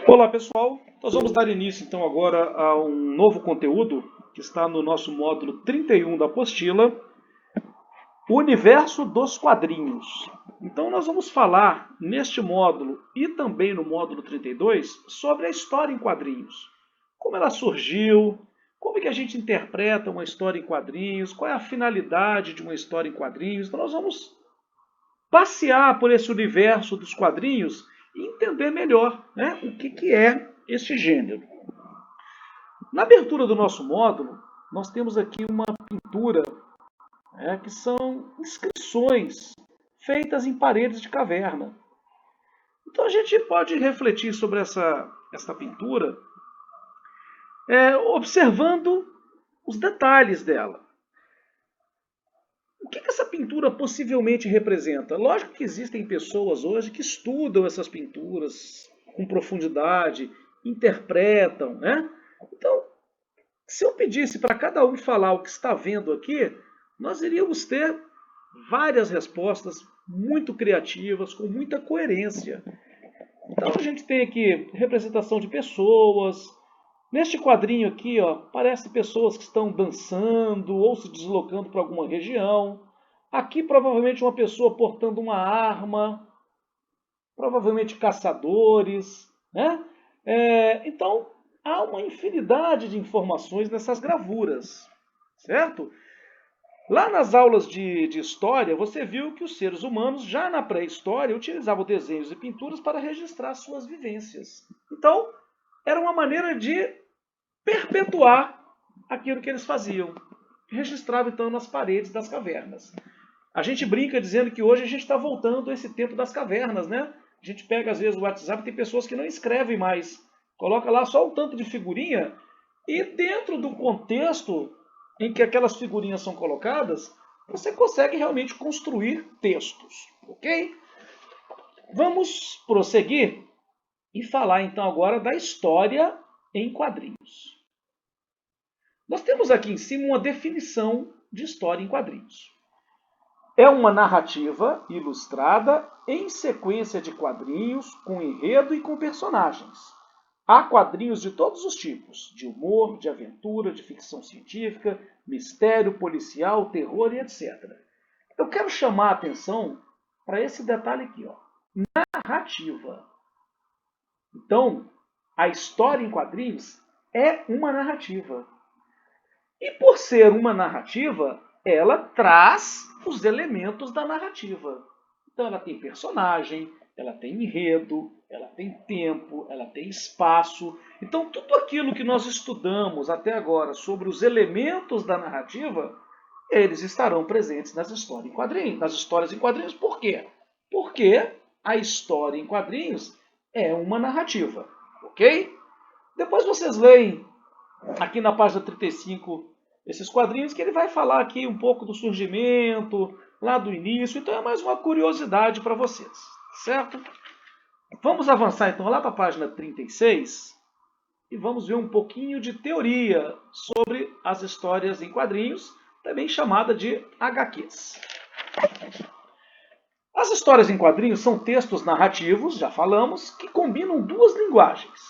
Olá pessoal, nós vamos dar início então agora a um novo conteúdo que está no nosso módulo 31 da apostila, o universo dos quadrinhos. Então nós vamos falar neste módulo e também no módulo 32 sobre a história em quadrinhos. Como ela surgiu, como é que a gente interpreta uma história em quadrinhos, qual é a finalidade de uma história em quadrinhos. Então nós vamos passear por esse universo dos quadrinhos e entender melhor, né, o que é este gênero. Na abertura do nosso módulo, nós temos aqui uma pintura, que são inscrições feitas em paredes de caverna. Então a gente pode refletir sobre essa pintura observando os detalhes dela. O que essa pintura possivelmente representa? Lógico que existem pessoas hoje que estudam essas pinturas com profundidade, interpretam, né? Então, se eu pedisse para cada um falar o que está vendo aqui, nós iríamos ter várias respostas muito criativas, com muita coerência. Então a gente tem aqui representação de pessoas. Neste quadrinho aqui, ó, parece pessoas que estão dançando ou se deslocando para alguma região. Aqui provavelmente uma pessoa portando uma arma, provavelmente caçadores, né? Então há uma infinidade de informações nessas gravuras, certo? Lá nas aulas de história, você viu que os seres humanos, já na pré-história, utilizavam desenhos e pinturas para registrar suas vivências. Então, era uma maneira de perpetuar aquilo que eles faziam. Registravam, então, nas paredes das cavernas. A gente brinca dizendo que hoje a gente está voltando a esse tempo das cavernas, né? A gente pega, às vezes, o WhatsApp, tem pessoas que não escrevem mais. Coloca lá só um tanto de figurinha e dentro do contexto em que aquelas figurinhas são colocadas, você consegue realmente construir textos, ok? Vamos prosseguir e falar então agora da história em quadrinhos. Nós temos aqui em cima uma definição de história em quadrinhos. É uma narrativa ilustrada em sequência de quadrinhos com enredo e com personagens. Há quadrinhos de todos os tipos, de humor, de aventura, de ficção científica, mistério, policial, terror e etc. Eu quero chamar a atenção para esse detalhe aqui, ó. Narrativa. Então, a história em quadrinhos é uma narrativa. E por ser uma narrativa, ela traz os elementos da narrativa. Então ela tem personagem, ela tem enredo, ela tem tempo, ela tem espaço. Então tudo aquilo que nós estudamos até agora sobre os elementos da narrativa, eles estarão presentes nas histórias em quadrinhos. Por quê? Porque a história em quadrinhos é uma narrativa, ok? Depois vocês leem aqui na página 35 esses quadrinhos que ele vai falar aqui um pouco do surgimento, lá do início. Então é mais uma curiosidade para vocês, certo? Vamos avançar então lá para a página 36 e vamos ver um pouquinho de teoria sobre as histórias em quadrinhos, também chamada de HQs. As histórias em quadrinhos são textos narrativos, já falamos, que combinam duas linguagens.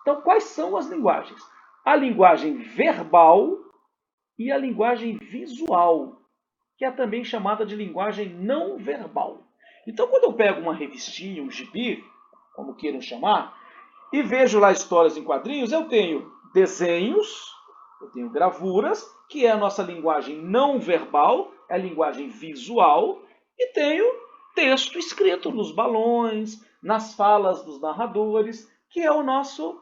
Então, quais são as linguagens? A linguagem verbal e a linguagem visual, que é também chamada de linguagem não verbal. Então, quando eu pego uma revistinha, um gibi, como queiram chamar, e vejo lá histórias em quadrinhos, eu tenho desenhos, eu tenho gravuras, que é a nossa linguagem não verbal, é a linguagem visual, e tenho texto escrito nos balões, nas falas dos narradores, que é o nosso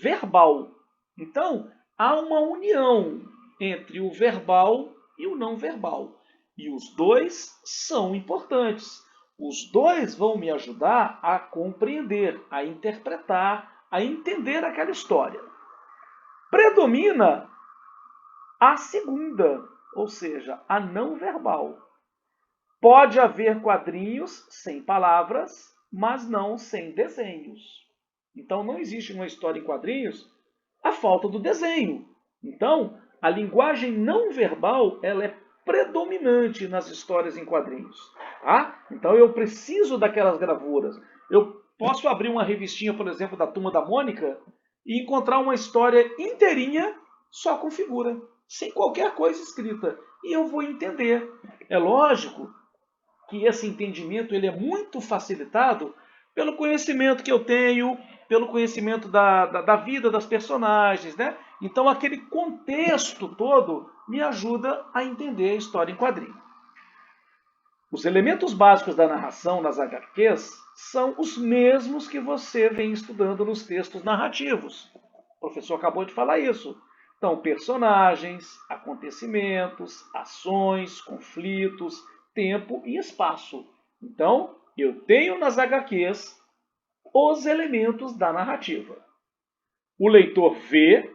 verbal. Então, há uma união entre o verbal e o não verbal. E os dois são importantes. Os dois vão me ajudar a compreender, a interpretar, a entender aquela história. Predomina a segunda, ou seja, a não verbal. Pode haver quadrinhos sem palavras, mas não sem desenhos. Então não existe uma história em quadrinhos a falta do desenho. Então, a linguagem não verbal ela é predominante nas histórias em quadrinhos. Tá? Então eu preciso daquelas gravuras. Eu posso abrir uma revistinha, por exemplo, da Turma da Mônica e encontrar uma história inteirinha só com figura, sem qualquer coisa escrita. E eu vou entender. É lógico que esse entendimento ele é muito facilitado pelo conhecimento que eu tenho, pelo conhecimento da vida das personagens, né? Então aquele contexto todo me ajuda a entender a história em quadrinho. Os elementos básicos da narração nas HQs são os mesmos que você vem estudando nos textos narrativos. O professor acabou de falar isso. Então, personagens, acontecimentos, ações, conflitos, tempo e espaço. Então, eu tenho nas HQs os elementos da narrativa. O leitor vê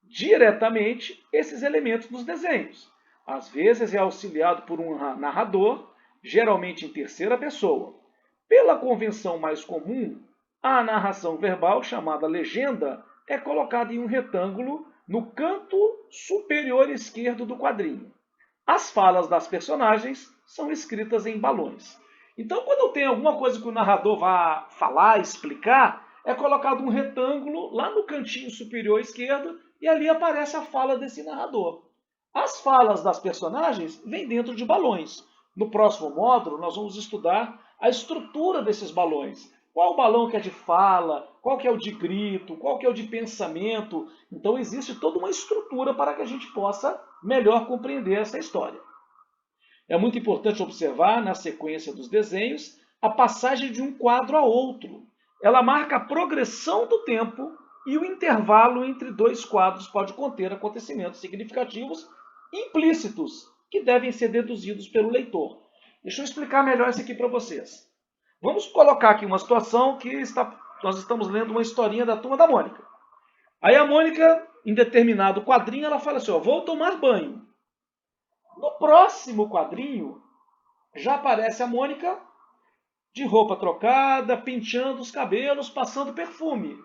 diretamente esses elementos nos desenhos. Às vezes é auxiliado por um narrador, geralmente em terceira pessoa. Pela convenção mais comum, a narração verbal, chamada legenda, é colocada em um retângulo no canto superior esquerdo do quadrinho. As falas das personagens são escritas em balões. Então, quando eu tenho alguma coisa que o narrador vai falar, explicar, é colocado um retângulo lá no cantinho superior esquerdo e ali aparece a fala desse narrador. As falas das personagens vêm dentro de balões. No próximo módulo, nós vamos estudar a estrutura desses balões. Qual balão que é de fala, qual que é o de grito, qual que é o de pensamento. Então existe toda uma estrutura para que a gente possa melhor compreender essa história. É muito importante observar, na sequência dos desenhos, a passagem de um quadro a outro. Ela marca a progressão do tempo e o intervalo entre dois quadros pode conter acontecimentos significativos implícitos que devem ser deduzidos pelo leitor. Deixa eu explicar melhor isso aqui para vocês. Vamos colocar aqui uma situação que nós estamos lendo uma historinha da Turma da Mônica. Aí a Mônica, em determinado quadrinho, ela fala assim, ó, vou tomar banho. No próximo quadrinho, já aparece a Mônica de roupa trocada, penteando os cabelos, passando perfume.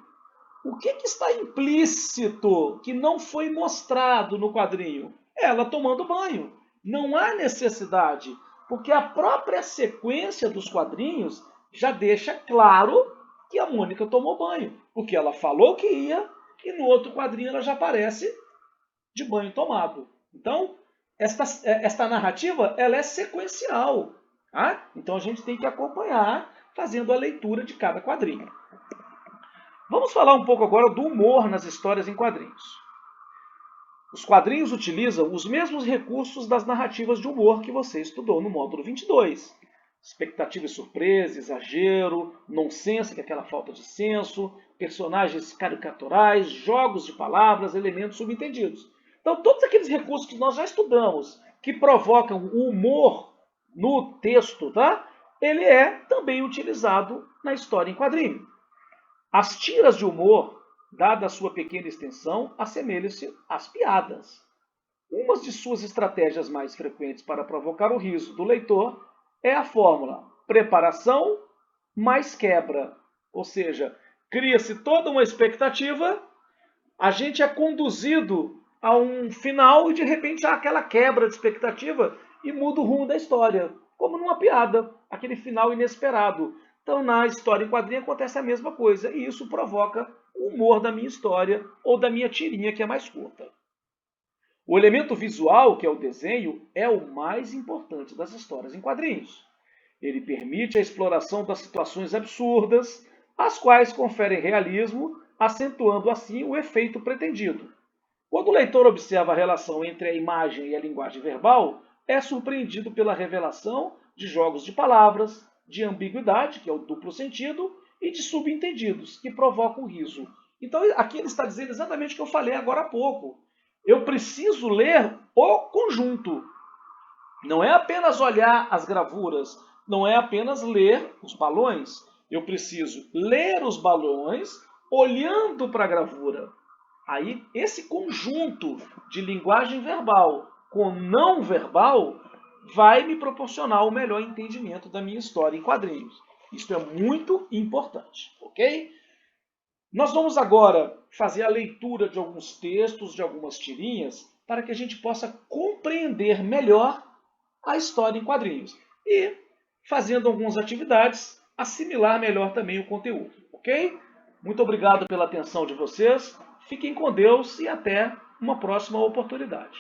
O que está implícito que não foi mostrado no quadrinho? Ela tomando banho. Não há necessidade, porque a própria sequência dos quadrinhos já deixa claro que a Mônica tomou banho, porque ela falou que ia e no outro quadrinho ela já aparece de banho tomado. Então, esta narrativa ela é sequencial. Tá? Então a gente tem que acompanhar fazendo a leitura de cada quadrinho. Vamos falar um pouco agora do humor nas histórias em quadrinhos. Os quadrinhos utilizam os mesmos recursos das narrativas de humor que você estudou no módulo 22. Expectativa e surpresa, exagero, nonsense, que é aquela falta de senso, personagens caricaturais, jogos de palavras, elementos subentendidos. Então, todos aqueles recursos que nós já estudamos, que provocam o humor no texto, tá? Ele é também utilizado na história em quadrinho. As tiras de humor, dada a sua pequena extensão, assemelham-se às piadas. Uma de suas estratégias mais frequentes para provocar o riso do leitor é a fórmula preparação mais quebra. Ou seja, cria-se toda uma expectativa, a gente é conduzido a um final e de repente há aquela quebra de expectativa e muda o rumo da história, como numa piada, aquele final inesperado. Então, na história em quadrinho acontece a mesma coisa, e isso provoca o humor da minha história ou da minha tirinha, que é mais curta. O elemento visual, que é o desenho, é o mais importante das histórias em quadrinhos. Ele permite a exploração das situações absurdas, as quais conferem realismo, acentuando assim o efeito pretendido. Quando o leitor observa a relação entre a imagem e a linguagem verbal, é surpreendido pela revelação de jogos de palavras, de ambiguidade, que é o duplo sentido, e de subentendidos, que provocam o riso. Então, aqui ele está dizendo exatamente o que eu falei agora há pouco. Eu preciso ler o conjunto. Não é apenas olhar as gravuras, não é apenas ler os balões. Eu preciso ler os balões olhando para a gravura. Aí, esse conjunto de linguagem verbal com não verbal vai me proporcionar o melhor entendimento da minha história em quadrinhos. Isso é muito importante, ok? Nós vamos agora fazer a leitura de alguns textos, de algumas tirinhas, para que a gente possa compreender melhor a história em quadrinhos. E, fazendo algumas atividades, assimilar melhor também o conteúdo, ok? Muito obrigado pela atenção de vocês, fiquem com Deus e até uma próxima oportunidade.